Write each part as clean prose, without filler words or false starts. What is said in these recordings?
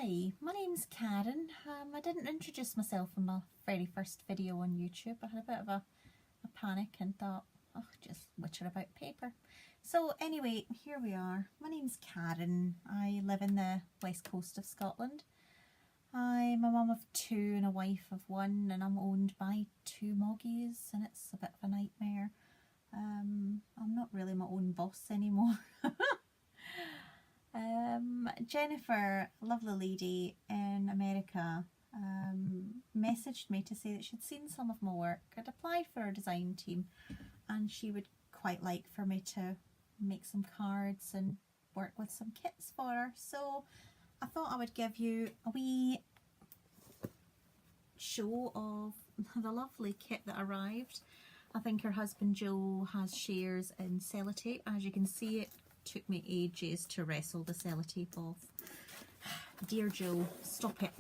Hi, my name's Karen. I didn't introduce myself in my very first video on YouTube. I had a bit of a panic and thought, oh, just witter about paper. So anyway, here we are. My name's Karen. I live in the west coast of Scotland. I'm a mum of two and a wife of one, and I'm owned by two moggies, and it's a bit of a nightmare. I'm not really my own boss anymore. Jennifer, a lovely lady in America, messaged me to say that she'd seen some of my work. I'd applied for a design team and she would quite like for me to make some cards and work with some kits for her. So I thought I would give you a wee show of the lovely kit that arrived. I think her husband Joe has shares in sellotape. As you can see, it took me ages to wrestle the sellotape off. Dear Joe, stop it.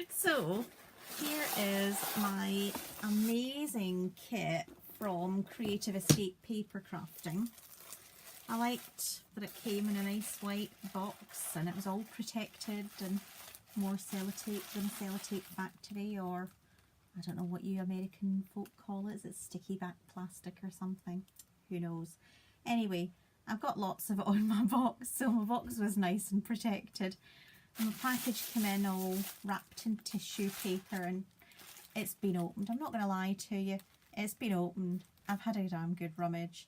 So here is my amazing kit from Creative Escape Papercrafting. I liked that it came in a nice white box and it was all protected and more sellotape than a sellotape factory, or I don't know what you American folk call it. Is it sticky back plastic or something? Who knows? Anyway, I've got lots of it on my box, so my box was nice and protected. And the package came in all wrapped in tissue paper and it's been opened. I'm not going to lie to you, it's been opened. I've had a damn good rummage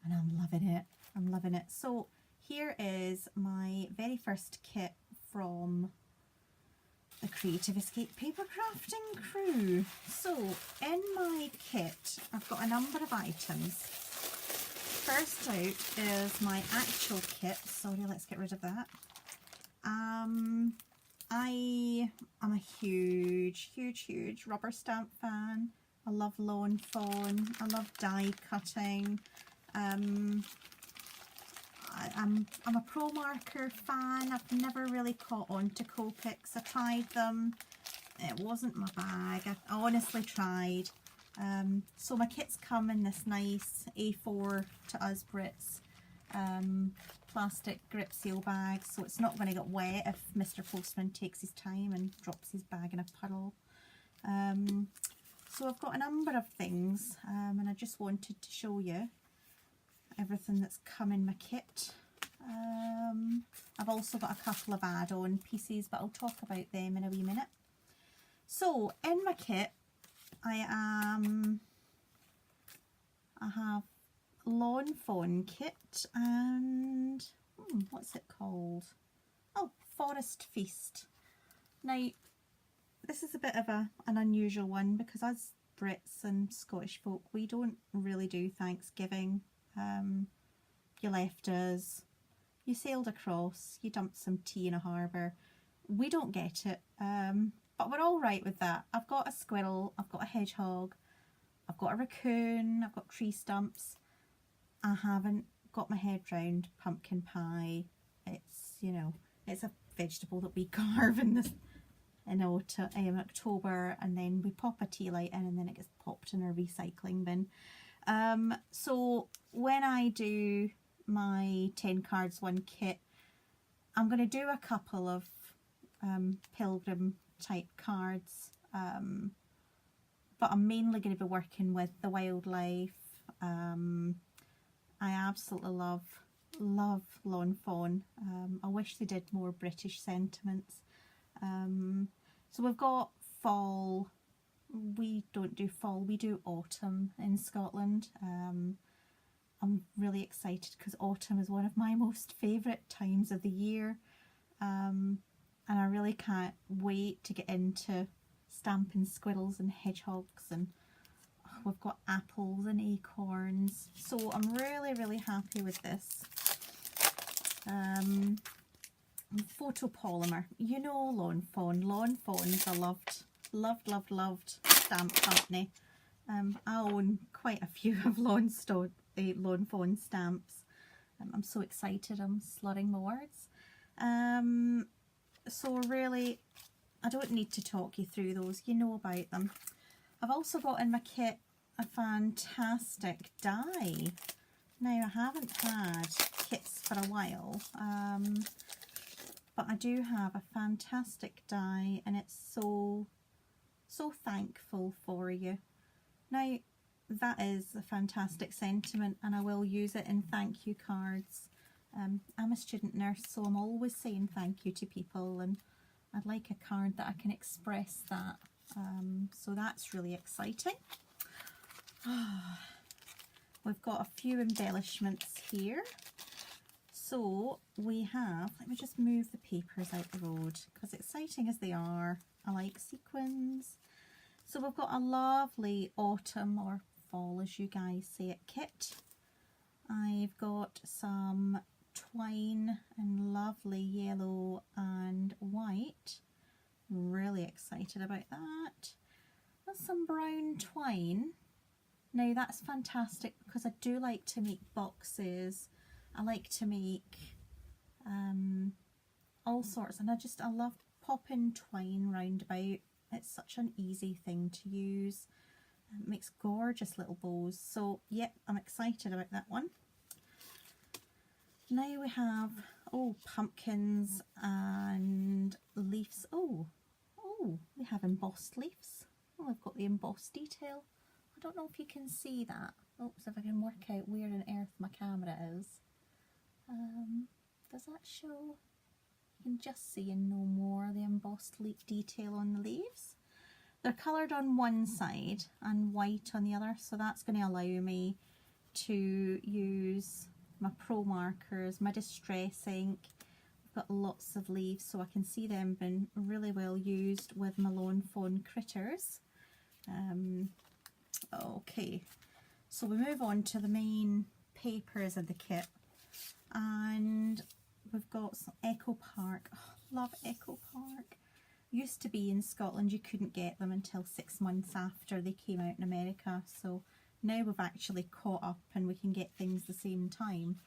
and I'm loving it. I'm loving it. So here is my very first kit from the Creative Escape Papercrafting crew. So in my kit I've got a number of items. First out is my actual kit. Sorry, let's get rid of that. I am a huge rubber stamp fan. I love lawn fawn. I love die cutting. I'm a pro marker fan. I've never really caught on to Copics. I tried them. It wasn't my bag. I honestly tried. So my kits come in this nice A4 to us Brits plastic grip seal bag, so it's not going to get wet if Mr. Postman takes his time and drops his bag in a puddle. So I've got a number of things and I just wanted to show you everything that's come in my kit. I've also got a couple of add-on pieces, but I'll talk about them in a wee minute. So in my kit I have lawn fawn kit and what's it called? Oh, Forest Feast. Now this is a bit of an unusual one because as Brits and Scottish folk we don't really do Thanksgiving. You left us, you sailed across, you dumped some tea in a harbour. We don't get it, but we're all right with that. I've got a squirrel, I've got a hedgehog, I've got a raccoon, I've got tree stumps. I haven't got my head round pumpkin pie. It's, you know, it's a vegetable that we carve in October, and then we pop a tea light in and then it gets popped in our recycling bin. So when I do my 10 cards 1 kit, I'm going to do a couple of pilgrim type cards, but I'm mainly going to be working with the wildlife. I absolutely love lawn fawn. I wish they did more British sentiments. So we've got fall. We don't do fall, we do autumn in Scotland. I'm really excited because autumn is one of my most favourite times of the year, and I really can't wait to get into stamping squirrels and hedgehogs, and we've got apples and acorns, so I'm really happy with this. Photopolymer, you know, lawn fawn. Lawn fawns are loved stamp company. I own quite a few of lawn fawn stamps. I'm so excited, I'm slurring my words. So really, I don't need to talk you through those, you know about them. I've also got in my kit a fantastic die. Now I haven't had kits for a while, but But I do have a fantastic die, and it's so thankful for you. Now, that is a fantastic sentiment, and I will use it in thank you cards. I'm a student nurse, so I'm always saying thank you to people, and I'd like a card that I can express that. So that's really exciting. We've got a few embellishments here. So we have, let me just move the papers out the road, because exciting as they are, I like sequins. So we've got a lovely autumn, or fall as you guys say it, kit. I've got some twine in lovely yellow and white. Really excited about that. There's some brown twine. Now that's fantastic because I do like to make boxes. I like to make all sorts, and I love popping twine round about. It's such an easy thing to use. It makes gorgeous little bows. So yep, I'm excited about that one. Now we have, pumpkins and leaves. Oh, we have embossed leaves. Oh, I've got the embossed detail. I don't know if you can see that. Oops, if I can work out where on earth my camera is. Does that show? You can just see and no more the embossed leaf detail on the leaves. They're coloured on one side and white on the other, so that's going to allow me to use my pro markers, my distress ink. I've got lots of leaves, so I can see them being really well used with my lawn fawn critters. Okay, so we move on to the main papers of the kit, and we've got some Echo Park. Oh, love Echo Park. Used to be in Scotland, you couldn't get them until 6 months after they came out in America, so now we've actually caught up and we can get things the same time.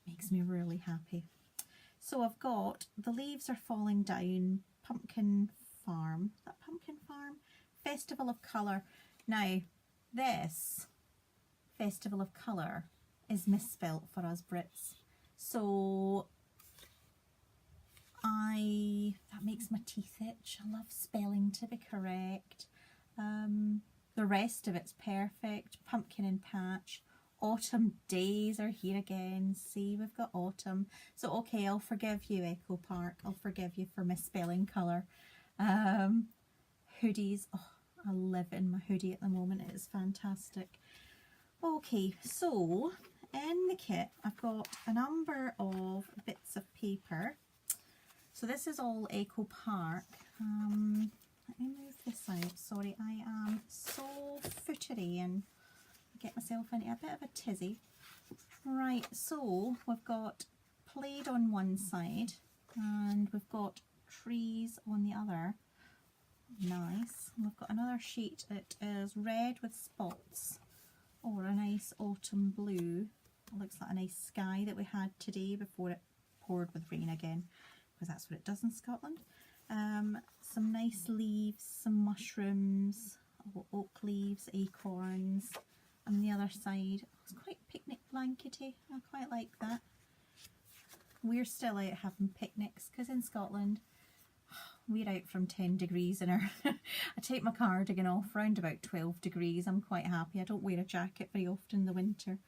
Makes me really happy. So I've got The Leaves Are Falling Down, Pumpkin Farm. That Pumpkin Farm? Festival of Colour. Now, this Festival of Colour is misspelt for us Brits. So that makes my teeth itch. I love spelling to be correct. The rest of it's perfect. Pumpkin and patch. Autumn days are here again. See, we've got autumn. So okay, I'll forgive you, Echo Park. I'll forgive you for misspelling colour. Hoodies. Oh, I live in my hoodie at the moment. It is fantastic. Okay, so in the kit I've got a number of bits of paper. So this is all Echo Park. Let me move this out. Sorry, I am so footery and get myself into a bit of a tizzy. Right, so we've got plaid on one side and we've got trees on the other. Nice. And we've got another sheet. It is red with spots, or a nice autumn blue. It looks like a nice sky that we had today before it poured with rain again, because that's what it does in Scotland. Some nice leaves, some mushrooms, oak leaves, acorns, and on the other side, it's quite picnic blankety. I quite like that. We're still out having picnics, because in Scotland we're out from 10 degrees in our I take my cardigan off round about 12 degrees. I'm quite happy. I don't wear a jacket very often in the winter.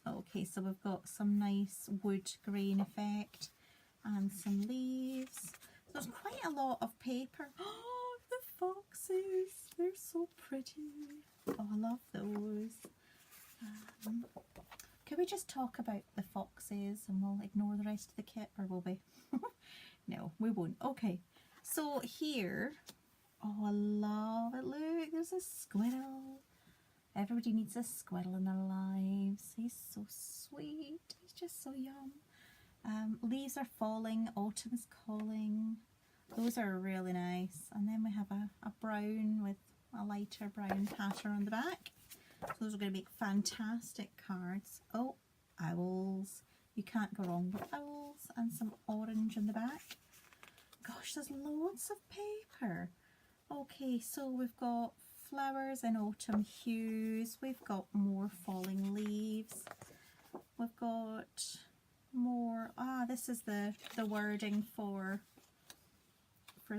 Okay, so we've got some nice wood grain effect and some leaves. There's quite a lot of paper. Oh, the foxes, they're so pretty. Oh, I love those. Can we just talk about the foxes and we'll ignore the rest of the kit, or will we? No, we won't. Okay, so here, oh, I love it. Look, there's a squirrel. Everybody needs a squirrel in their lives. He's so sweet. He's just so yum. Leaves are falling. Autumn is calling. Those are really nice. And then we have a brown with a lighter brown pattern on the back. So those are going to make fantastic cards. Oh, owls. You can't go wrong with owls, and some orange in the back. Gosh, there's loads of paper. Okay, so we've got flowers in autumn hues. We've got more falling leaves. We've got more. This is the wording for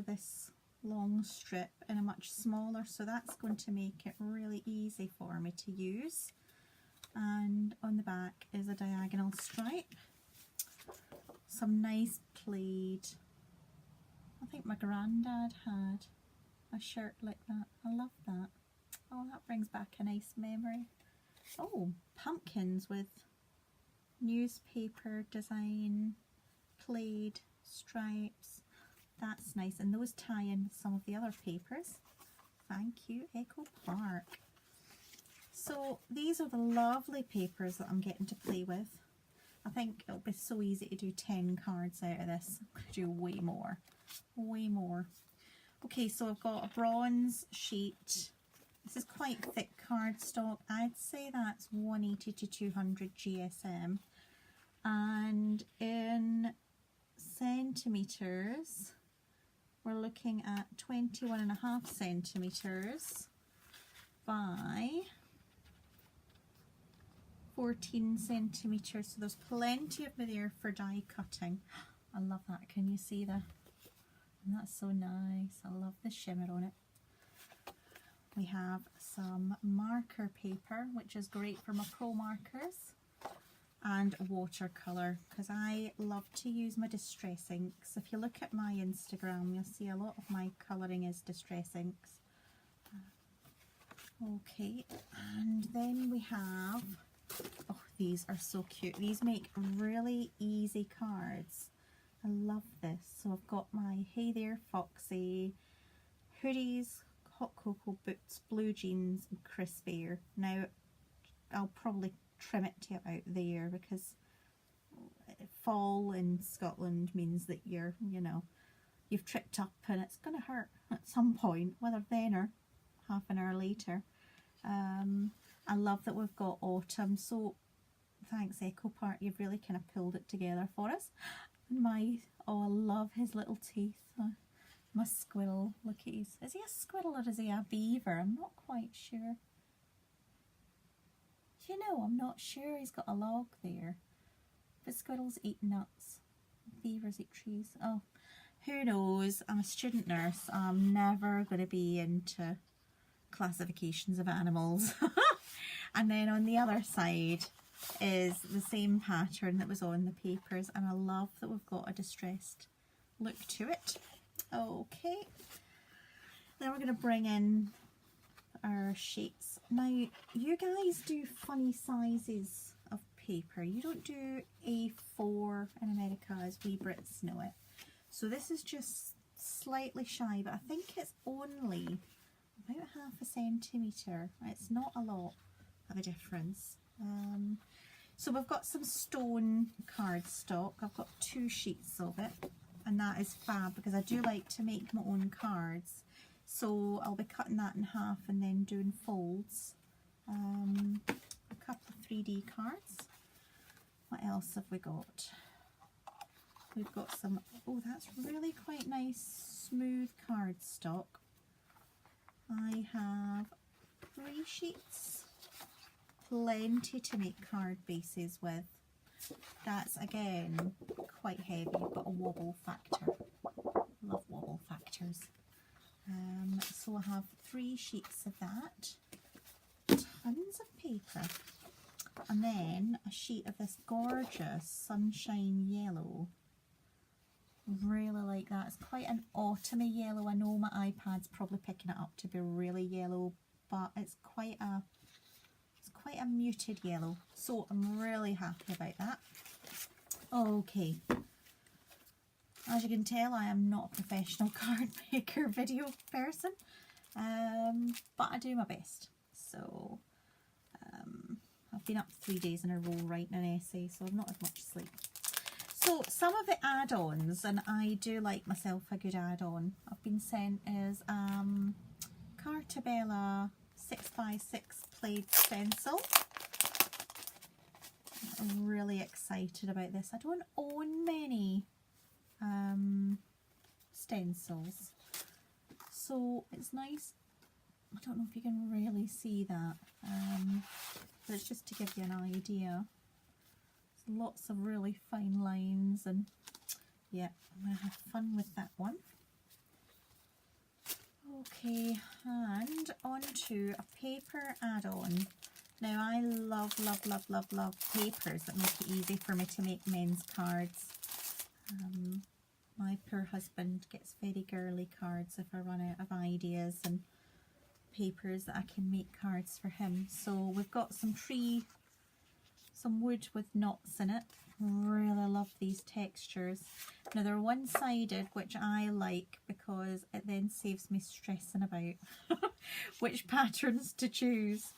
this long strip in a much smaller, so that's going to make it really easy for me to use. And on the back is a diagonal stripe, some nice plaid. I think my granddad had a shirt like that. I love that. Oh, that brings back a nice memory. Oh, pumpkins with newspaper design, plaid stripes. That's nice, and those tie in with some of the other papers. Thank you, Echo Park. So these are the lovely papers that I'm getting to play with. I think it'll be so easy to do 10 cards out of this. I'm going to do way more, way more. Okay, so I've got a bronze sheet. This is quite thick cardstock. I'd say that's 180 to 200 GSM. And in centimetres, we're looking at 21.5 centimetres by 14 centimetres. So there's plenty of me there for die cutting. I love that. Can you see that? And that's so nice. I love the shimmer on it. We have some marker paper, which is great for my pro markers, and watercolour, because I love to use my distress inks. If you look at my Instagram, you'll see a lot of my colouring is distress inks. Okay, and then we have, oh, these are so cute. These make really easy cards. I love this. So I've got my Hey There Foxy hoodies, hot cocoa boots, blue jeans and crisp air. Now I'll probably trim it to about there, because fall in Scotland means that you're, you know, you've tripped up and it's going to hurt at some point, whether then or half an hour later. I love that we've got autumn, so thanks Echo Park, you've really kind of pulled it together for us. And oh, I love his little teeth. My squirrel, look at his, is he a squirrel or is he a beaver? I'm not quite sure. You know, I'm not sure. He's got a log there. But squirrels eat nuts. Beavers eat trees. Oh, who knows? I'm a student nurse. I'm never going to be into classifications of animals. And then on the other side is the same pattern that was on the papers. And I love that we've got a distressed look to it. Okay. Then we're going to bring in our sheets. Now, you guys do funny sizes of paper. You don't do A4 in America as we Brits know it. So this is just slightly shy, but I think it's only about 0.5 centimetre. It's not a lot of a difference. So we've got some stone cardstock. I've got 2 sheets of it, and that is fab because I do like to make my own cards. So I'll be cutting that in half and then doing folds. A couple of 3D cards. What else have we got? We've got some, oh, that's really quite nice smooth cardstock. I have 3 sheets, plenty to make card bases with. That's again quite heavy, but a wobble factor. Love wobble factors. So I have 3 sheets of that, tons of paper, and then a sheet of this gorgeous sunshine yellow. Really like that. It's quite an autumny yellow. I know my iPad's probably picking it up to be really yellow, but it's quite a muted yellow. So I'm really happy about that. Okay. As you can tell, I am not a professional card maker video person, but I do my best. So I've been up 3 days in a row writing an essay, so I've not had much sleep. So some of the add-ons, and I do like myself a good add-on, I've been sent is Cartabella 6x6 plaid stencil. I'm really excited about this. I don't own many stencils, so it's nice. I don't know if you can really see that, but it's just to give you an idea. lots of really fine lines, and yeah, I'm going to have fun with that one. Okay, and on to a paper add-on. Now I love papers that make it easy for me to make men's cards. My poor husband gets very girly cards if I run out of ideas and papers that I can make cards for him. So we've got some wood with knots in it. Really love these textures. Now they're one-sided, which I like because it then saves me stressing about which patterns to choose.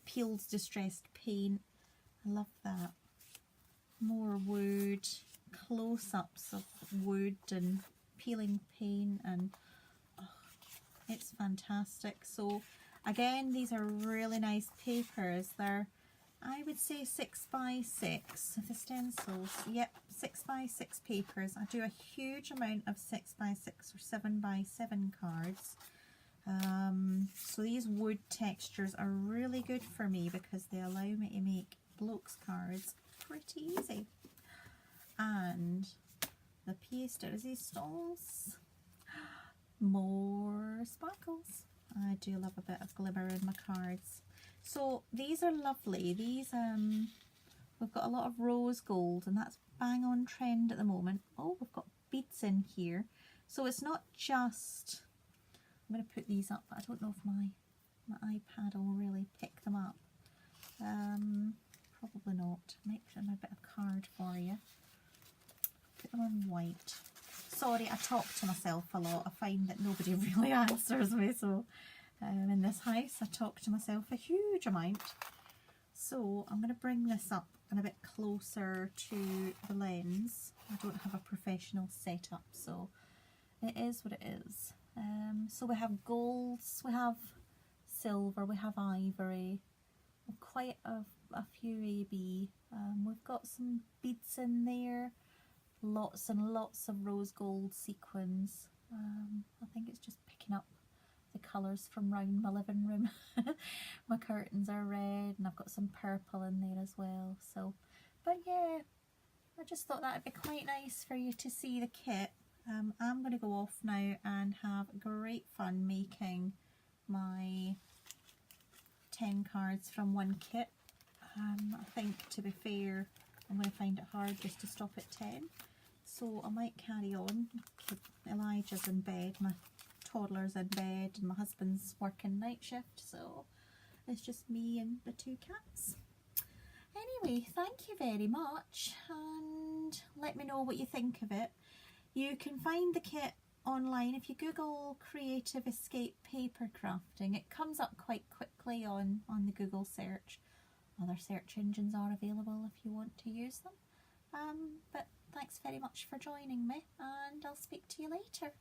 Peels distressed paint, I love that. More wood, close-ups of wood and peeling paint, and oh, it's fantastic. So again, these are really nice papers. They're, I would say, 6x6. The stencils, yep, 6x6 papers. I do a huge amount of 6x6 or 7x7 cards. So these wood textures are really good for me because they allow me to make blokes cards pretty easy. And the pièce de résistance, more sparkles. I do love a bit of glimmer in my cards. So these are lovely. These we've got a lot of rose gold, and that's bang on trend at the moment. Oh, we've got beads in here. So it's not just, I'm going to put these up, but I don't know if my iPad will really pick them up. Probably not. Make them a bit of card for you. Put them on white. Sorry, I talk to myself a lot. I find that nobody really answers me, so in this house I talk to myself a huge amount. So I'm going to bring this up and a bit closer to the lens. I don't have a professional setup, so it is what it is. So we have golds, we have silver, we have ivory, quite a few AB. We've got some beads in there, lots and lots of rose gold sequins. I think it's just picking up the colours from round my living room. My curtains are red and I've got some purple in there as well. So, but yeah, I just thought that would be quite nice for you to see the kit. I'm going to go off now and have great fun making my 10 cards from one kit. I think, to be fair, I'm going to find it hard just to stop at 10. So I might carry on. Elijah's in bed, my toddler's in bed, and my husband's working night shift, so it's just me and the 2 cats. Anyway, thank you very much, and let me know what you think of it. You can find the kit online if you Google Creative Escape Papercrafting. It comes up quite quickly on the Google search. Other search engines are available if you want to use them. But thanks very much for joining me, and I'll speak to you later.